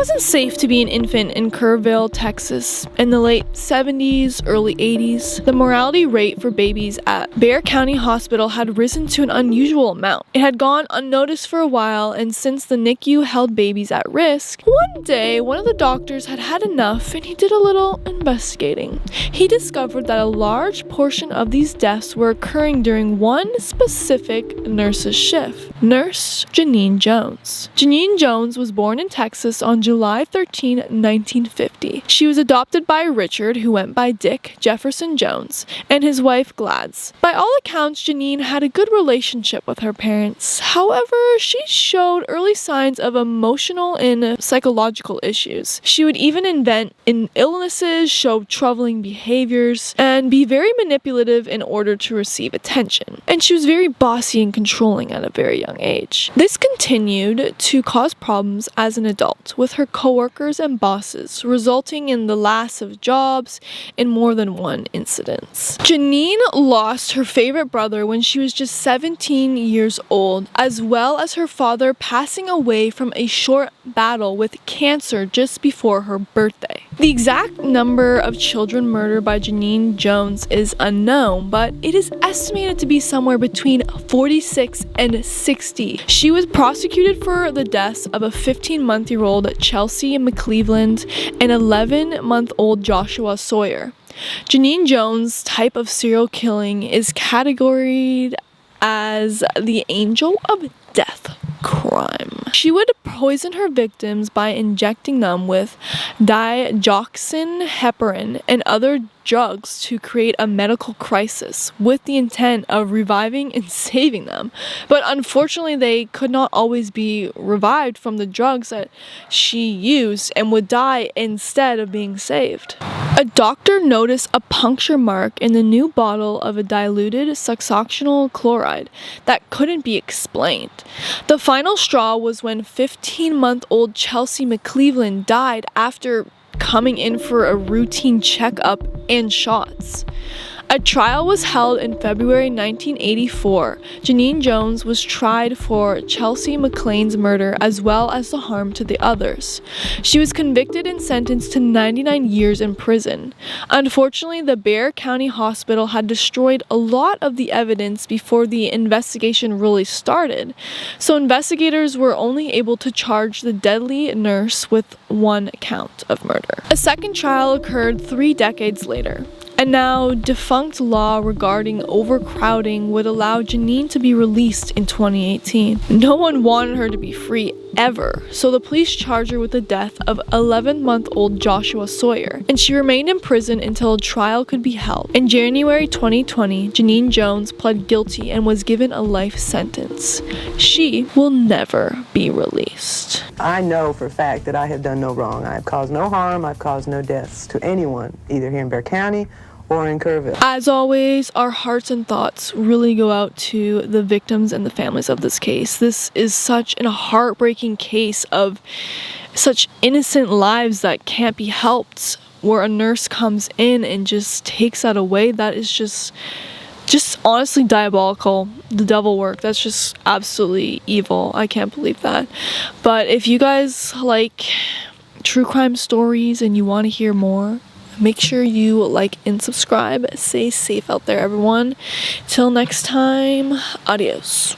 wasn't safe to be an infant in Kerrville, Texas in the late 70s, early 80s. The mortality rate for babies at Bexar County Hospital had risen to an unusual amount. It had gone unnoticed for a while, and since the NICU held babies at risk, one day one of the doctors had had enough and he did a little investigating. He discovered that a large portion of these deaths were occurring during one specific nurse's shift. Nurse Genene Jones. Genene Jones was born in Texas on July 13, 1950. She was adopted by Richard, who went by Dick Jefferson Jones, and his wife Gladys. By all accounts, Genene had a good relationship with her parents. However, she showed early signs of emotional and psychological issues. She would even invent illnesses, show troubling behaviors, and be very manipulative in order to receive attention. And she was very bossy and controlling at a very young age. This continued to cause problems as an adult with her coworkers and bosses, resulting in the loss of jobs in more than one incident. Genene lost her favorite brother when she was just 17 years old, as well as her father passing away from a short battle with cancer just before her birthday. The exact number of children murdered by Genene Jones is unknown, but it is estimated to be somewhere between 46 and 60. She was prosecuted for the deaths of a 15-month-old Chelsea McCleveland and 11-month-old Joshua Sawyer. Genene Jones' type of serial killing is categorized as the angel of death crime. She would poison her victims by injecting them with digoxin, heparin, and other drugs to create a medical crisis with the intent of reviving and saving them. But unfortunately, they could not always be revived from the drugs that she used and would die instead of being saved. A doctor noticed a puncture mark in the new bottle of a diluted succinylcholine that couldn't be explained. The final straw was when 15-month-old Chelsea McCleveland died after coming in for a routine checkup and shots. A trial was held in February 1984. Genene Jones was tried for Chelsea McClean's murder as well as the harm to the others. She was convicted and sentenced to 99 years in prison. Unfortunately, the Bexar County Hospital had destroyed a lot of the evidence before the investigation really started, so investigators were only able to charge the deadly nurse with one count of murder. A second trial occurred 3 decades later. A now defunct law regarding overcrowding would allow Genene to be released in 2018. No one wanted her to be free ever, so the police charged her with the death of 11-month-old Joshua Sawyer, and she remained in prison until a trial could be held. In January 2020, Genene Jones pled guilty and was given a life sentence. She will never be released. I know for a fact that I have done no wrong. I have caused no harm. I've caused no deaths to anyone, either here in Bexar County or in Kerrville. As always, our hearts and thoughts really go out to the victims and the families of this case. This is such a heartbreaking case of such innocent lives that can't be helped, where a nurse comes in and just takes that away. That is just honestly diabolical. The devil work. That's just absolutely evil. I can't believe that. But if you guys like true crime stories and you want to hear more, make sure you like and subscribe. Stay safe out there, everyone. Till next time, adios.